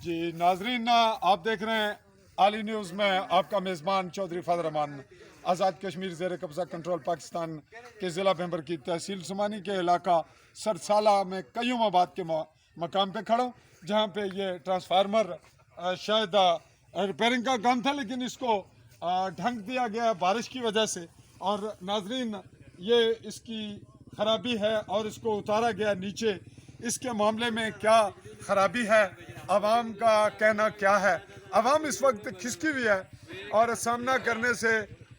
جی ناظرین، آپ دیکھ رہے ہیں عالی نیوز میں آپ کا میزبان چودھری فضل الرحمان آزاد کشمیر زیر قبضہ کنٹرول پاکستان کے ضلع بھمبر کی تحصیل سماہنی کے علاقہ سرسالہ میں قیوم آباد کے مقام پہ کھڑا ہوں، جہاں پہ یہ ٹرانسفارمر شاید ریپئیرنگ کا کام تھا، لیکن اس کو ڈھنک دیا گیا بارش کی وجہ سے۔ اور ناظرین، یہ اس کی خرابی ہے اور اس کو اتارا گیا نیچے۔ اس کے معاملے میں کیا خرابی ہے، عوام کا کہنا کیا ہے؟ عوام اس وقت کھسکی ہوئی ہے اور سامنا کرنے سے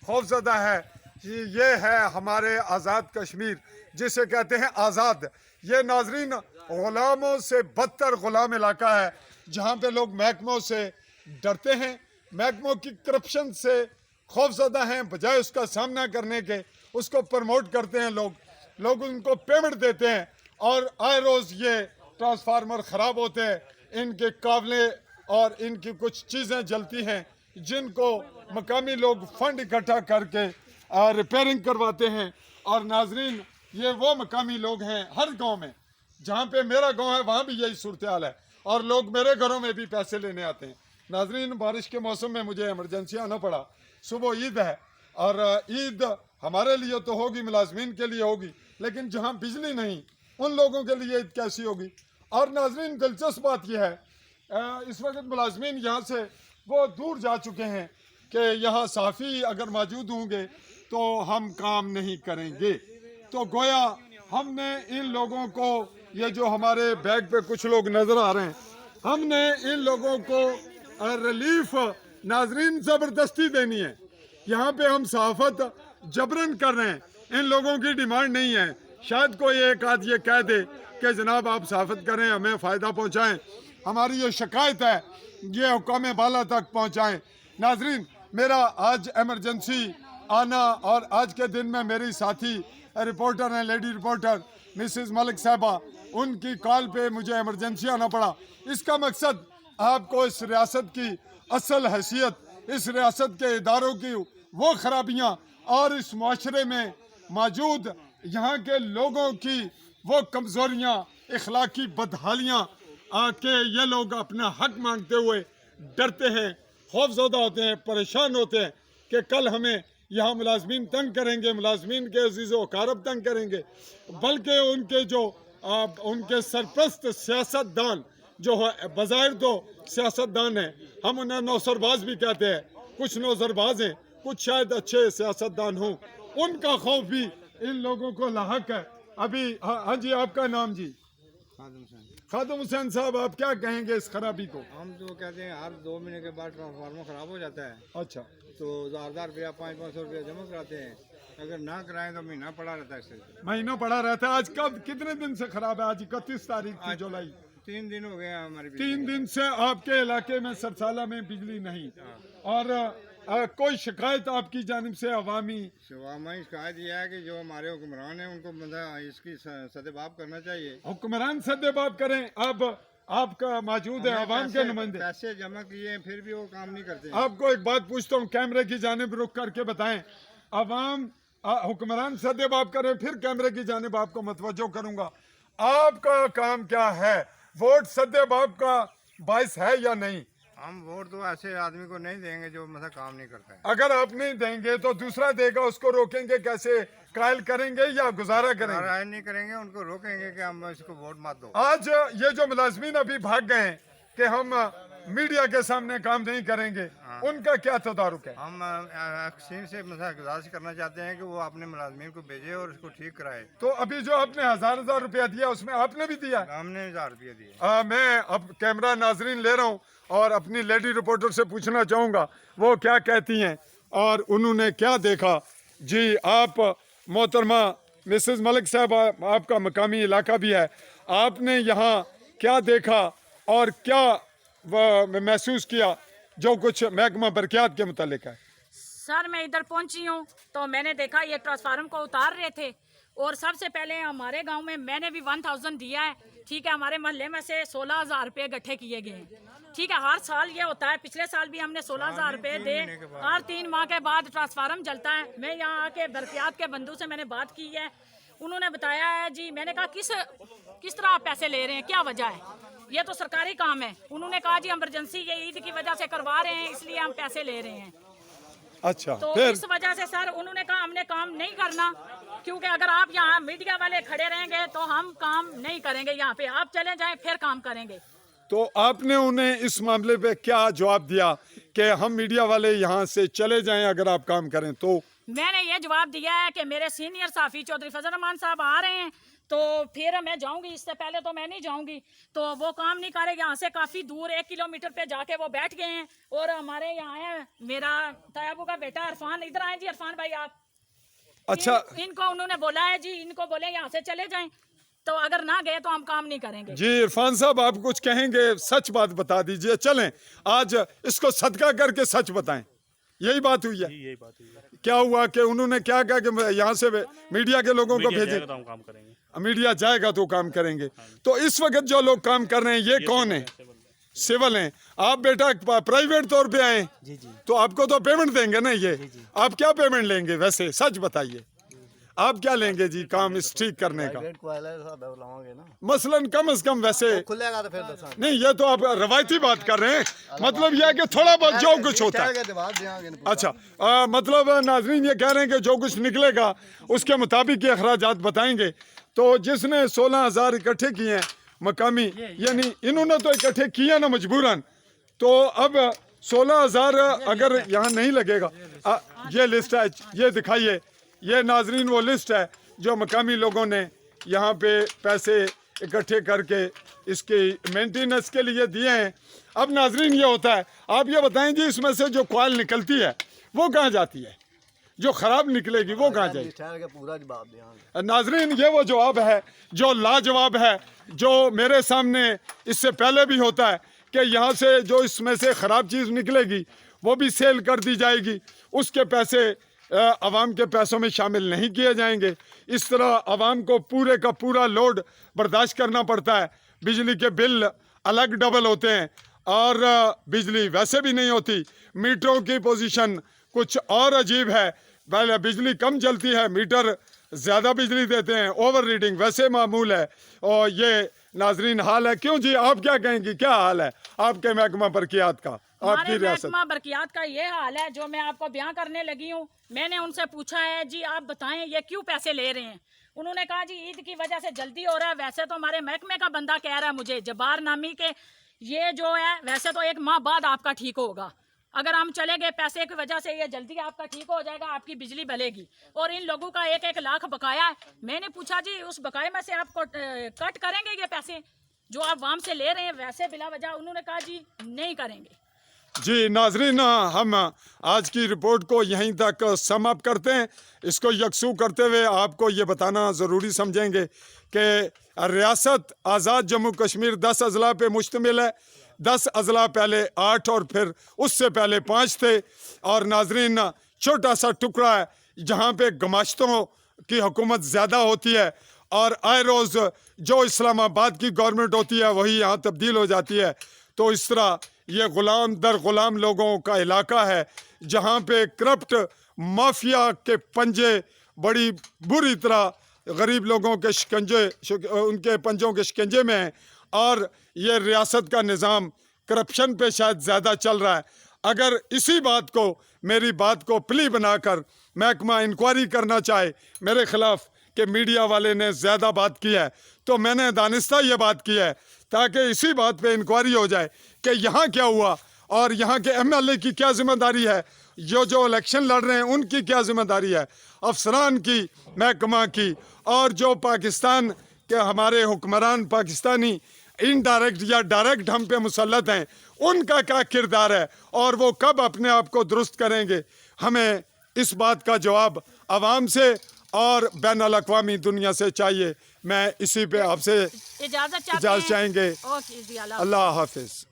خوفزدہ ہے۔ یہ ہے ہمارے آزاد کشمیر، جسے کہتے ہیں آزاد۔ یہ ناظرین غلاموں سے بدتر غلام علاقہ ہے، جہاں پہ لوگ محکموں سے ڈرتے ہیں، محکموں کی کرپشن سے خوفزدہ ہیں، بجائے اس کا سامنا کرنے کے اس کو پروموٹ کرتے ہیں۔ لوگ ان کو پیمنٹ دیتے ہیں اور آئے روز یہ ٹرانسفارمر خراب ہوتے ہیں، ان کے قابلے اور ان کی کچھ چیزیں جلتی ہیں، جن کو مقامی لوگ فنڈ اکٹھا کر کے ریپیئرنگ کرواتے ہیں۔ اور ناظرین، یہ وہ مقامی لوگ ہیں ہر گاؤں میں، جہاں پہ میرا گاؤں ہے وہاں بھی یہی صورتحال ہے، اور لوگ میرے گھروں میں بھی پیسے لینے آتے ہیں۔ ناظرین، بارش کے موسم میں مجھے ایمرجنسی آنا پڑا۔ صبح عید ہے، اور عید ہمارے لیے تو ہوگی، ملازمین کے لیے ہوگی، لیکن جہاں بجلی نہیں ان لوگوں کے لیے عید کیسی ہوگی؟ اور ناظرین، دلچسپ بات یہ ہے، اس وقت ملازمین یہاں سے وہ دور جا چکے ہیں کہ یہاں صحافی اگر موجود ہوں گے تو ہم کام نہیں کریں گے۔ تو گویا ہم نے ان لوگوں کو، یہ جو ہمارے بیگ پہ کچھ لوگ نظر آ رہے ہیں، ہم نے ان لوگوں کو ریلیف ناظرین زبردستی دینی ہے۔ یہاں پہ ہم صحافت جبرن کر رہے ہیں، ان لوگوں کی ڈیمانڈ نہیں ہے۔ شاید کوئی ایک آدھ یہ کہہ دے کہ جناب آپ صحافت کریں، ہمیں فائدہ پہنچائیں، ہماری یہ شکایت ہے یہ حکام بالا تک پہنچائیں۔ ناظرین، میرا آج ایمرجنسی آنا، اور آج کے دن میں میری ساتھی رپورٹر ہیں، لیڈی رپورٹر مسز ملک صاحبہ، ان کی کال پہ مجھے ایمرجنسی آنا پڑا۔ اس کا مقصد آپ کو اس ریاست کی اصل حیثیت، اس ریاست کے اداروں کی وہ خرابیاں اور اس معاشرے میں موجود یہاں کے لوگوں کی وہ کمزوریاں، اخلاقی بدحالیاں، کہ یہ لوگ اپنا حق مانگتے ہوئے ڈرتے ہیں، خوفزدہ ہوتے ہیں، پریشان ہوتے ہیں کہ کل ہمیں یہاں ملازمین تنگ کریں گے، ملازمین کے عزیز و اقارب تنگ کریں گے، بلکہ ان کے سرپرست سیاست دان جو بظاہر تو سیاست دان ہیں، ہم انہیں نوسرباز بھی کہتے ہیں، کچھ نوسرباز ہیں، کچھ شاید اچھے سیاست دان ہوں، ان کا خوف بھی ان لوگوں کو لاحق ہے۔ ابھی ہاں جی، آپ کا نام جی؟ خادم حسین صاحب، آپ کیا کہیں گے اس خرابی کو؟ ہم تو کہتے ہیں ہر 2 مہینے کے بعد ٹرانسفارمر خراب ہو جاتا ہے، اچھا، تو 1000 روپیہ 500 روپیہ جمع کراتے ہیں، اگر نہ کرائیں تو مہینہ پڑا رہتا ہے۔ اس سے مہینہ پڑا رہتا ہے۔ آج کتنے دن سے خراب ہے؟ آج 31 تاریخ تھی جولائی۔ 3 دن ہو گئے ہیں ہمارے 3 دن سے آپ کے علاقے میں سرسالہ میں بجلی نہیں، اور کوئی شکایت آپ کی جانب سے عوامی؟ عوامی شکایت یہ ہے کہ جو ہمارے حکمران ہیں ان کو اس کی سدباب کرنا چاہیے۔ حکمران سدباب کریں۔ اب آپ کا موجود ہے عوام کے نمائندے، پیسے جمع کیے ہیں پھر بھی وہ کام نہیں کرتے۔ آپ کو ایک بات پوچھتا ہوں، کیمرے کی جانب رخ کر کے بتائیں، عوام حکمران سدباب کریں، پھر کیمرے کی جانب آپ کو متوجہ کروں گا، آپ کا کام کیا ہے؟ ووٹ سدباب کا باعث ہے یا نہیں؟ ہم ووٹ تو ایسے آدمی کو نہیں دیں گے جو مثلا کام نہیں کرتا ہے۔ اگر آپ نہیں دیں گے تو دوسرا دے گا، اس کو روکیں گے کیسے؟ قائل کریں گے یا گزارا کریں گے؟ رائے نہیں کریں گے، ان کو روکیں گے کہ ہم اس کو ووٹ مت دو۔ آج یہ جو ملازمین ابھی بھاگ گئے ہیں کہ ہم میڈیا کے سامنے کام نہیں کریں گے، ان کا کیا تدارک ہے؟ ہم ایکسچینج سے مثلا گزارش کرنا چاہتے ہیں کہ وہ اپنے ملازمین کو بھیجے اور اس کو ٹھیک کرائے۔ تو ابھی جو آپ نے 1000 روپیہ دیا، اس میں آپ نے بھی دیا؟ ہم نے 1000 روپیہ دیے۔ میں اب کیمرہ ناظرین لے رہا ہوں اور اپنی لیڈی رپورٹر سے پوچھنا چاہوں گا وہ کیا کہتی ہیں اور انہوں نے کیا دیکھا۔ جی، آپ محترمہ مسز ملک صاحب، آپ کا مقامی علاقہ بھی ہے، آپ نے یہاں کیا دیکھا اور کیا محسوس کیا جو کچھ محکمہ برقیات کے متعلق ہے؟ سر، میں ادھر پہنچی ہوں تو میں نے دیکھا یہ ٹرانسفارمر کو اتار رہے تھے، اور سب سے پہلے ہمارے گاؤں میں نے بھی 1000 دیا ہے، ٹھیک ہے، ہمارے محلے میں سے 16000 روپے گٹھے کیے گئے ہیں، ٹھیک ہے، ہر سال یہ ہوتا ہے، پچھلے سال بھی ہم نے 16000 روپے دے، ہر 3 ماہ کے بعد ٹرانسفارمر جلتا ہے۔ میں یہاں آ کے برقیات کے بندو سے میں نے بات کی ہے، انہوں نے بتایا ہے جی، میں نے کہا کس طرح آپ پیسے لے رہے ہیں، کیا وجہ ہے؟ یہ تو سرکاری کام ہے. انہوں نے کہا جی ایمرجنسی یہ عید کی وجہ سے کروا رہے ہیں اس لیے ہم پیسے لے رہے ہیں. اچھا تو پھر اس وجہ سے سر انہوں نے کہا ہم نے کام نہیں کرنا, کیونکہ اگر آپ یہاں میڈیا والے کھڑے رہیں گے تو ہم کام نہیں کریں گے, یہاں پہ آپ چلے جائیں پھر کام کریں گے. تو آپ نے انہیں اس معاملے پہ کیا جواب دیا کہ ہم میڈیا والے یہاں سے چلے جائیں اگر آپ کام کریں تو؟ میں نے یہ جواب دیا ہے کہ میرے سینئر صحافی چودھری فضل الرحمان صاحب آ رہے ہیں تو پھر میں جاؤں گی, اس سے پہلے تو میں نہیں جاؤں گی. تو وہ کام نہیں کرے, یہاں سے کافی دور 1 کلومیٹر پہ جا کے وہ بیٹھ گئے ہیں. اور ہمارے یہاں ہے میرا طیبو کا بیٹا عرفان, ادھر آئیں جی عرفان بھائی آپ. اچھا ان کو انہوں نے بولا ہے جی ان کو بولے یہاں سے چلے جائیں, تو اگر نہ گئے تو ہم کام نہیں کریں گے. جی عرفان صاحب آپ کچھ کہیں گے, سچ بات بتا دیجئے. چلیں آج اس کو صدقہ کر کے سچ بتائیں. یہی بات ہوئی ہے؟ یہی بات ہوئی ہے. کیا ہوا کہ انہوں نے کیا کہا کہ یہاں سے میڈیا کے لوگوں کو میڈیا بھیجیں, جائے گا تو ہم کام کریں گے. میڈیا جائے گا تو کام کریں گے. تو اس وقت جو لوگ کام کر رہے ہیں یہ کون ہیں؟ سول ہیں. آپ بیٹا پرائیویٹ طور پہ آئے تو آپ کو تو پیمنٹ دیں گے نا. یہ آپ کیا پیمنٹ لیں گے ویسے سچ بتائیے, آپ کیا لیں گے جی کام اس ٹھیک کرنے کا؟ مثلاً کم از کم ویسے نہیں, یہ تو آپ روایتی بات کر رہے ہیں. مطلب یہ ہے کہ تھوڑا بہت جو کچھ ہوتا ہے. اچھا مطلب ناظرین یہ کہہ رہے ہیں کہ جو کچھ نکلے گا اس کے مطابق یہ اخراجات بتائیں گے. تو جس نے 16,000 اکٹھے کیے ہیں مقامی, یعنی انہوں نے تو اکٹھے کیے نا مجبوراً, تو اب 16,000 اگر یہاں نہیں لگے گا. یہ لسٹ ہے, یہ دکھائیے. یہ ناظرین وہ لسٹ ہے جو مقامی لوگوں نے یہاں پہ پیسے اکٹھے کر کے اس کی مینٹیننس کے لیے دیے ہیں. اب ناظرین یہ ہوتا ہے, آپ یہ بتائیں جی اس میں سے جو کوائل نکلتی ہے وہ کہاں جاتی ہے, جو خراب نکلے گی وہ کہاں جائے گی؟ ناظرین یہ وہ جواب ہے جو لاجواب ہے, جو میرے سامنے اس سے پہلے بھی ہوتا ہے کہ یہاں سے جو اس میں سے خراب چیز نکلے گی وہ بھی سیل کر دی جائے گی, اس کے پیسے عوام کے پیسوں میں شامل نہیں کیے جائیں گے. اس طرح عوام کو پورے کا پورا لوڈ برداشت کرنا پڑتا ہے. بجلی کے بل الگ ڈبل ہوتے ہیں اور بجلی ویسے بھی نہیں ہوتی. میٹروں کی پوزیشن کچھ اور عجیب ہے, پہلے بجلی کم چلتی ہے, میٹر زیادہ بجلی دیتے ہیں, اوور ریڈنگ ویسے معمول ہے. اور یہ ناظرین حال ہے. کیوں جی آپ کیا کہیں گی, کیا حال ہے آپ کے محکمہ برقیات کا, آپ کی ریاست؟ محکمہ برقیات کا یہ حال ہے جو میں آپ کو بیان کرنے لگی ہوں. میں نے ان سے پوچھا ہے جی آپ بتائیں یہ کیوں پیسے لے رہے ہیں. انہوں نے کہا جی عید کی وجہ سے جلدی ہو رہا ہے. ویسے تو ہمارے محکمے کا بندہ کہہ رہا ہے مجھے جبار نامی کہ یہ جو ہے ویسے تو 1 ماہ بعد آپ کا ٹھیک ہوگا, اگر ہم چلے گئے پیسے کی وجہ سے یہ جلدی آپ کا ٹھیک ہو جائے گا, آپ کی بجلی بلے گی. اور ان لوگوں کا 1-1 لاکھ بقایا ہے. میں نے پوچھا جی اس بقائے میں سے آپ کو کٹ کریں گے یہ پیسے جو آپ عوام سے لے رہے ہیں ویسے بلا وجہ؟ انہوں نے کہا جی نہیں کریں گے. جی ناظرین ہم آج کی رپورٹ کو یہیں تک سم اپ کرتے ہیں. اس کو یکسو کرتے ہوئے آپ کو یہ بتانا ضروری سمجھیں گے کہ ریاست آزاد جموں کشمیر 10 اضلاع پہ مشتمل ہے. 10 اضلاع پہلے 8 اور پھر اس سے پہلے 5 تھے. اور ناظرین چھوٹا سا ٹکڑا ہے جہاں پہ گماشتوں کی حکومت زیادہ ہوتی ہے اور آئے روز جو اسلام آباد کی گورنمنٹ ہوتی ہے وہی یہاں تبدیل ہو جاتی ہے. تو اس طرح یہ غلام در غلام لوگوں کا علاقہ ہے جہاں پہ کرپٹ مافیا کے پنجے بڑی بری طرح غریب لوگوں کے ان کے پنجوں کے شکنجے میں ہیں. اور یہ ریاست کا نظام کرپشن پہ شاید زیادہ چل رہا ہے. اگر اسی بات کو, میری بات کو پلی بنا کر محکمہ انکوائری کرنا چاہے میرے خلاف کہ میڈیا والے نے زیادہ بات کی ہے, تو میں نے دانستہ یہ بات کی ہے تاکہ اسی بات پہ انکوائری ہو جائے کہ یہاں کیا ہوا اور یہاں کے MLA کی کیا ذمہ داری ہے, جو الیکشن لڑ رہے ہیں ان کی کیا ذمہ داری ہے, افسران کی, محکمہ کی, اور جو پاکستان کے ہمارے حکمران پاکستانی انڈائریکٹ یا ڈائریکٹ ہم پہ مسلط ہیں ان کا کیا کردار ہے اور وہ کب اپنے آپ کو درست کریں گے. ہمیں اس بات کا جواب عوام سے اور بین الاقوامی دنیا سے چاہیے. میں اسی پہ آپ سے اجازت چاہیں گے. اللہ حافظ.